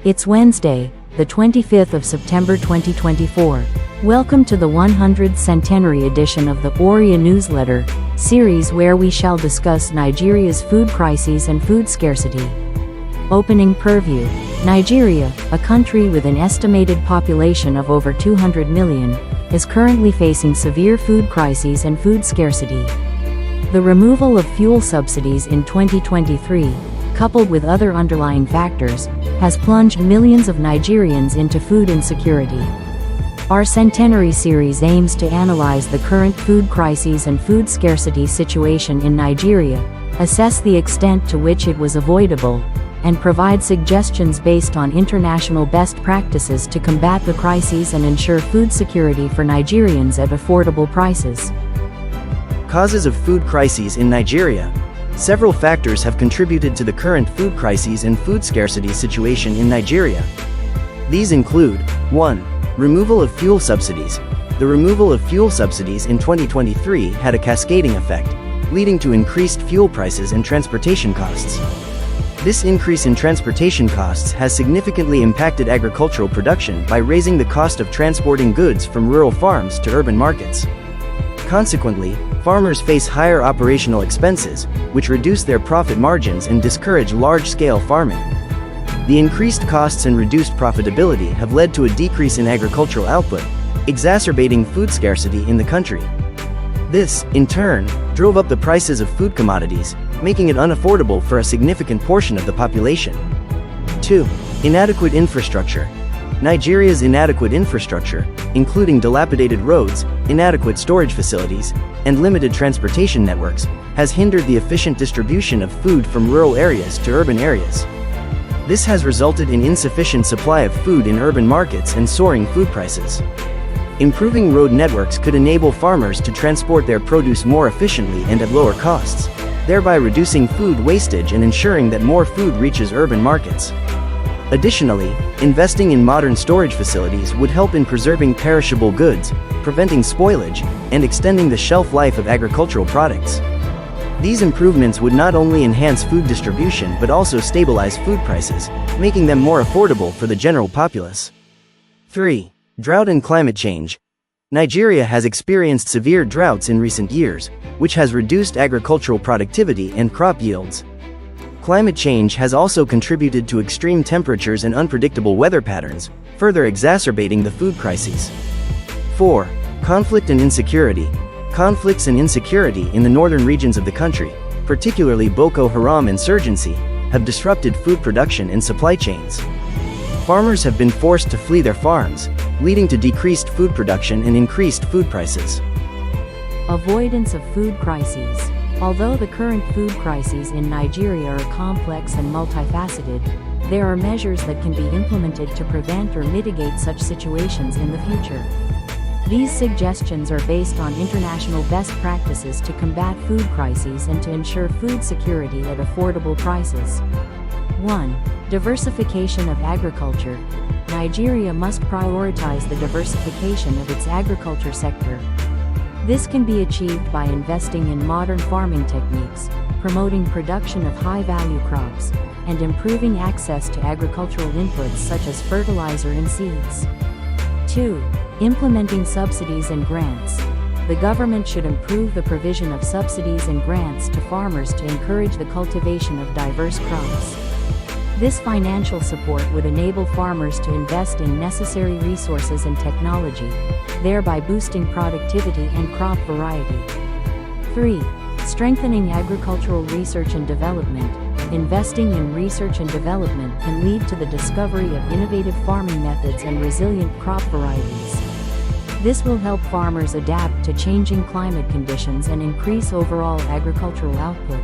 It's Wednesday, the 25th of September 2024. Welcome to the 100th centenary edition of the Ouria newsletter series, where we shall discuss Nigeria's food crises and food scarcity. Opening purview. Nigeria, a country with an estimated population of over 200 million, is currently facing severe food crises and food scarcity. The removal of fuel subsidies in 2023, coupled with other underlying factors, has plunged millions of Nigerians into food insecurity. Our centenary series aims to analyze the current food crises and food scarcity situation in Nigeria, assess the extent to which it was avoidable, and provide suggestions based on international best practices to combat the crises and ensure food security for Nigerians at affordable prices. Causes of food crises in Nigeria. Several factors have contributed to the current food crises and food scarcity situation in Nigeria. These include: 1. Removal of fuel subsidies. The removal of fuel subsidies in 2023 had a cascading effect, leading to increased fuel prices and transportation costs. This increase in transportation costs has significantly impacted agricultural production by raising the cost of transporting goods from rural farms to urban markets. Consequently, farmers face higher operational expenses, which reduce their profit margins and discourage large-scale farming. The increased costs and reduced profitability have led to a decrease in agricultural output, exacerbating food scarcity in the country. This, in turn, drove up the prices of food commodities, making it unaffordable for a significant portion of the population. 2. Inadequate infrastructure. Nigeria's inadequate infrastructure, including dilapidated roads, inadequate storage facilities, and limited transportation networks, has hindered the efficient distribution of food from rural areas to urban areas. This has resulted in insufficient supply of food in urban markets and soaring food prices. Improving road networks could enable farmers to transport their produce more efficiently and at lower costs, thereby reducing food wastage and ensuring that more food reaches urban markets. Additionally, investing in modern storage facilities would help in preserving perishable goods, preventing spoilage, and extending the shelf life of agricultural products. These improvements would not only enhance food distribution but also stabilize food prices, making them more affordable for the general populace. 3. Drought and climate change. Nigeria has experienced severe droughts in recent years, which has reduced agricultural productivity and crop yields. Climate change has also contributed to extreme temperatures and unpredictable weather patterns, further exacerbating the food crises. 4. Conflict and insecurity. Conflicts and insecurity in the northern regions of the country, particularly Boko Haram insurgency, have disrupted food production and supply chains. Farmers have been forced to flee their farms, leading to decreased food production and increased food prices. Avoidance of food crises. Although the current food crises in Nigeria are complex and multifaceted, there are measures that can be implemented to prevent or mitigate such situations in the future. These suggestions are based on international best practices to combat food crises and to ensure food security at affordable prices. 1. Diversification of agriculture. Nigeria must prioritize the diversification of its agriculture sector. This can be achieved by investing in modern farming techniques, promoting production of high-value crops, and improving access to agricultural inputs such as fertilizer and seeds. 2. Implementing subsidies and grants. The government should improve the provision of subsidies and grants to farmers to encourage the cultivation of diverse crops. This financial support would enable farmers to invest in necessary resources and technology, thereby boosting productivity and crop variety. 3. Strengthening agricultural research and development. Investing in research and development can lead to the discovery of innovative farming methods and resilient crop varieties. This will help farmers adapt to changing climate conditions and increase overall agricultural output.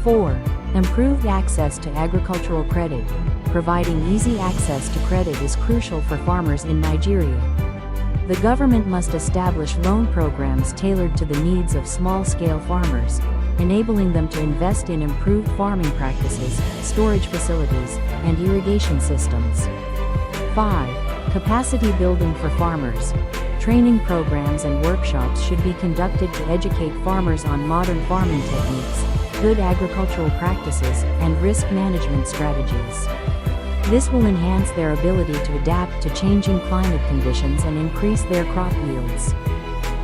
4. Improved access to agricultural credit. Providing easy access to credit is crucial for farmers in Nigeria. The government must establish loan programs tailored to the needs of small-scale farmers, enabling them to invest in improved farming practices, storage facilities, and irrigation systems. 5. Capacity building for farmers. Training programs and workshops should be conducted to educate farmers on modern farming techniques, good agricultural practices, and risk management strategies. This will enhance their ability to adapt to changing climate conditions and increase their crop yields.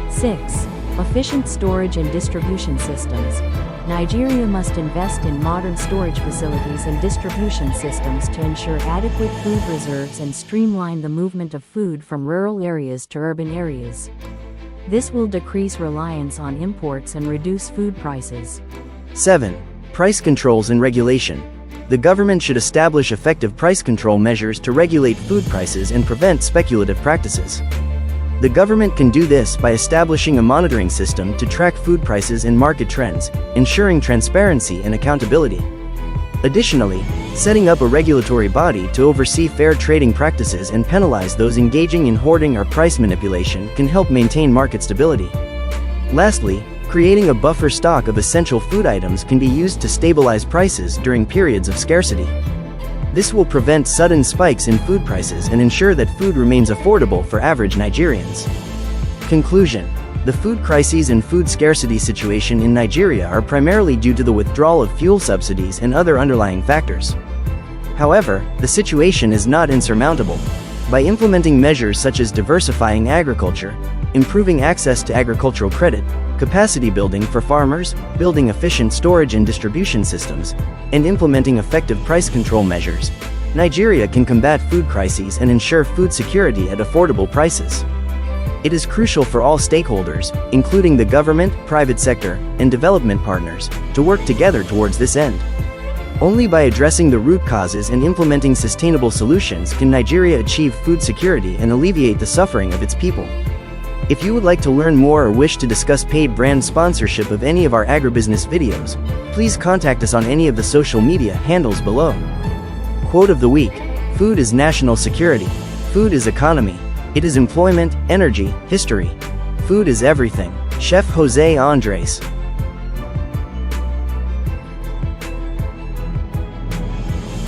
6. Efficient storage and distribution systems. Nigeria must invest in modern storage facilities and distribution systems to ensure adequate food reserves and streamline the movement of food from rural areas to urban areas. This will decrease reliance on imports and reduce food prices. 7. Price controls and regulation. The government should establish effective price control measures to regulate food prices and prevent speculative practices. The government can do this by establishing a monitoring system to track food prices and market trends, ensuring transparency and accountability. Additionally, setting up a regulatory body to oversee fair trading practices and penalize those engaging in hoarding or price manipulation can help maintain market stability. Lastly, creating a buffer stock of essential food items can be used to stabilize prices during periods of scarcity. This will prevent sudden spikes in food prices and ensure that food remains affordable for average Nigerians. Conclusion: the food crises and food scarcity situation in Nigeria are primarily due to the withdrawal of fuel subsidies and other underlying factors. However, the situation is not insurmountable. By implementing measures such as diversifying agriculture, improving access to agricultural credit, capacity building for farmers, building efficient storage and distribution systems, and implementing effective price control measures, Nigeria can combat food crises and ensure food security at affordable prices. It is crucial for all stakeholders, including the government, private sector, and development partners, to work together towards this end. Only by addressing the root causes and implementing sustainable solutions can Nigeria achieve food security and alleviate the suffering of its people. If you would like to learn more or wish to discuss paid brand sponsorship of any of our agribusiness videos, please contact us on any of the social media handles below. Quote of the week: food is national security. Food is economy. It is employment, energy, history. Food is everything. Chef Jose Andres.